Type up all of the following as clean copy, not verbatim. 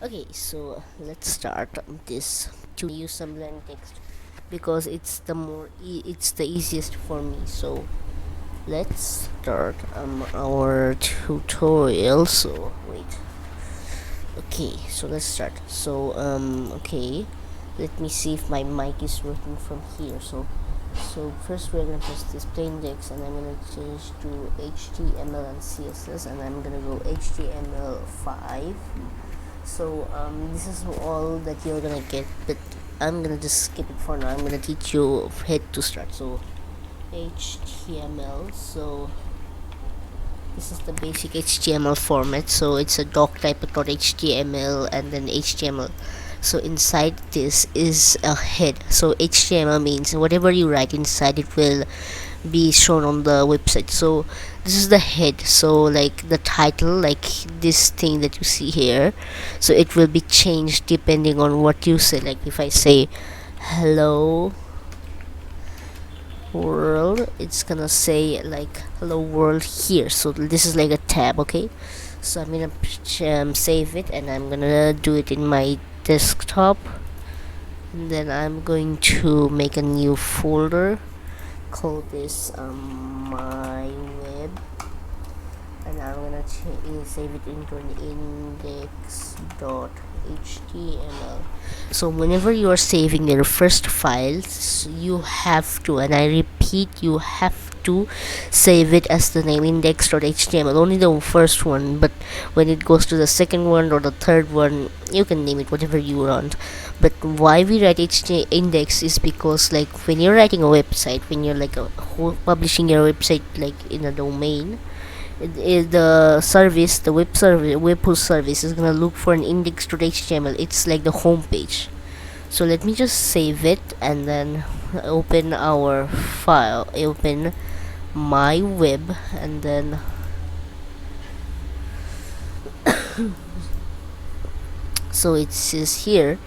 Okay, so let's start this to use some blend text because it's the easiest for me. So let's start our tutorial. So wait. Okay, so let's start. So okay, let me see if my mic is working from here. So first we're gonna press this plain text, and I'm gonna change to HTML and CSS, and I'm gonna go HTML5. So this is all that you're gonna get, but I'm gonna just skip it for now. I'm gonna teach you head to start. So HTML. So this is the basic HTML format. So it's a doc type of .html and then HTML. So inside this is a head. So HTML means whatever you write inside it will be shown on the website. So this is the head. So like the title, like this thing that you see here, so it will be changed depending on what you say. Like if I say hello world, it's gonna say like hello world here. So this is like a tab. Okay, so I'm gonna save it, and I'm gonna do it in my desktop, and then I'm going to make a new folder, call this my web, and I'm gonna save it into an index.html. So whenever you are saving your first files, you have to, and I repeat, you have to save it as the name index.html, only the first one. But when it goes to the second one or the third one, you can name it whatever you want. But why we write index is because, like, when you're writing a website, when you're like publishing your website like in a domain, the service, the web pull service is gonna look for an index.html. It's like the home page. So let me just save it, and then open our file, open my web, and then so it says here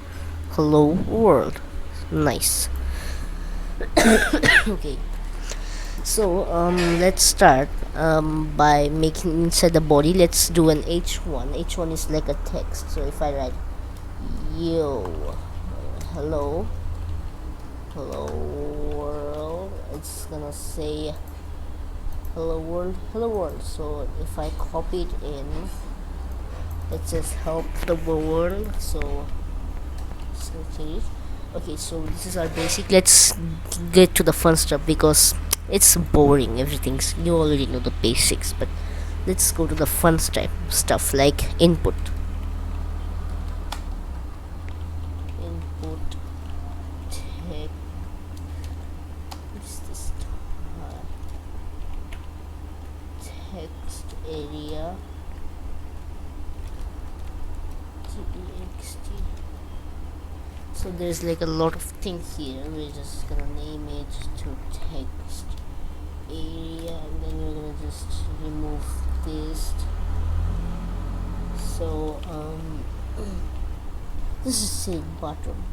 hello world. Nice. Okay, so let's start by making inside the body. Let's do an h1. H1 is like a text. So if I write yo hello world, it's gonna say hello world. So if I copy it in, it says help the world. So change. Okay, so this is our basic. Let's get to the fun stuff because it's boring. Everything's, you already know the basics, but let's go to the fun stuff like input text. What's this? Text area txt. So there's like a lot of things here. We're just gonna name it to text area, and then we're gonna just remove this. So this is saying button.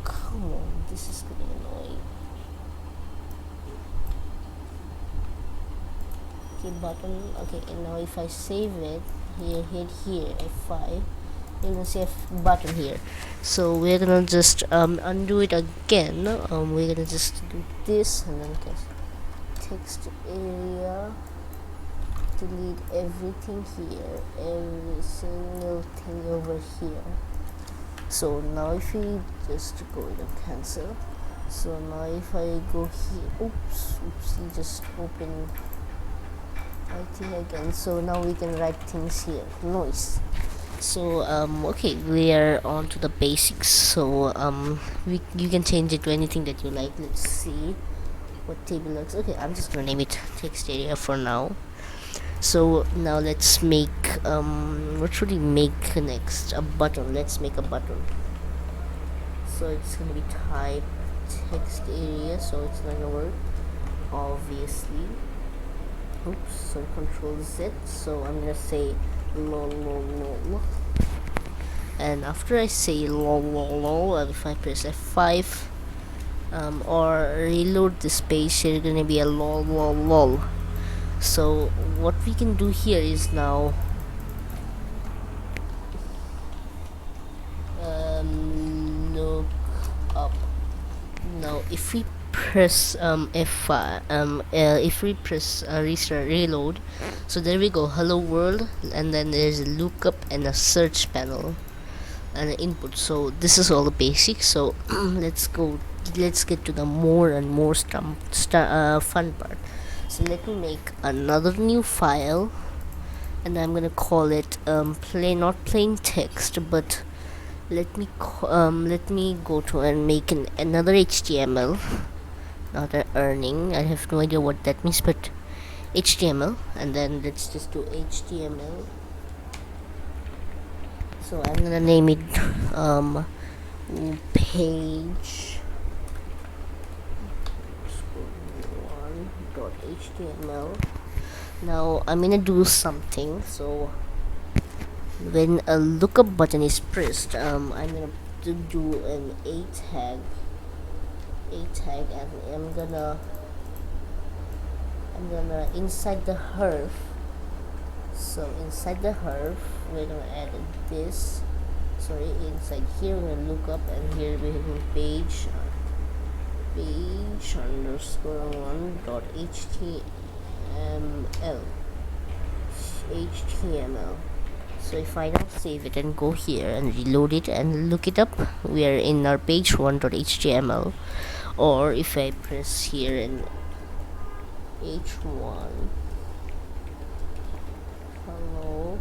Come on, this is getting annoying. Okay, button. Okay, and now if I save it, hit here F5, you're gonna see a button here. So we're gonna just undo it again. We're gonna just do this, and then text area, delete everything here, every single thing over here. So now if we just go and cancel, so now if I go here, oopsie, just open I think again. So now we can write things here. Noise. So okay, we are on to the basics. So you can change it to anything that you like. Let's see what table looks. Okay, I'm just gonna name it text area for now. So now let's make what should we make next? A button. Let's make a button. So it's gonna be type text area, so it's not gonna work, obviously. Oops, so control Z. So I'm gonna say lol, and after I say lol, if I press F5 or reload this page, there's gonna be a lol. So what we can do here is now if we press F5, if we press restart reload, so there we go, hello world, and then there's a lookup and a search panel and an input. So this is all the basics. So let's get to the more and more fun part. So let me make another new file, and I'm gonna call it not plain text, but let me go to and make another HTML, not an earning. I have no idea what that means, but HTML, and then let's just do HTML. So I'm gonna name it page .html. Now I'm gonna do something. So when a lookup button is pressed, I'm gonna do an a tag, and I'm gonna inside the href. So inside the href, we're gonna add this. Sorry, inside here we're gonna look up, and here we have page underscore one dot html. So if I now save it and go here and reload it and look it up, we are in our page 1.html. Or if I press here and h1 hello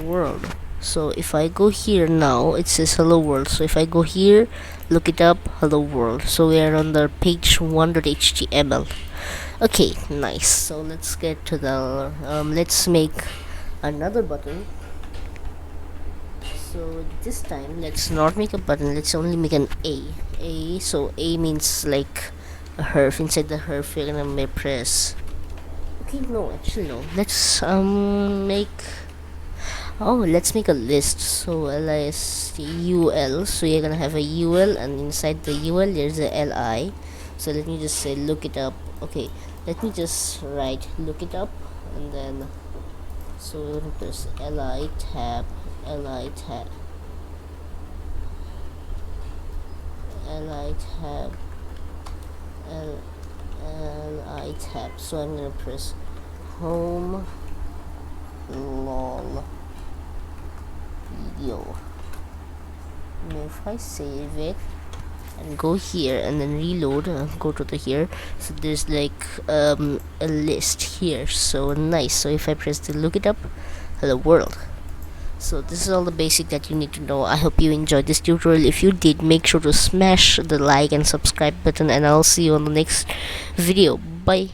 world. So if I go here now, it says hello world. So if I go here, look it up, hello world. So we are on the page 1.html. Okay, nice. So let's get to the let's make another button. So this time let's not make a button, let's only make an a. So a means like a href. Inside the href we're gonna press, okay, no, actually no, let's let's make a list. So list ul, so you're gonna have a ul, and inside the ul there's a li. So let me just say look it up. Okay, let me just write look it up, and then so we're gonna press li tab li tab li tab li tab. So I'm gonna press home lol video. And if I save it and go here and then reload, go to the here, so there's like a list here. So nice. So if I press the look it up, hello world. So this is all the basic that you need to know. I hope you enjoyed this tutorial. If you did, make sure to smash the like and subscribe button, and I'll see you on the next video. Bye.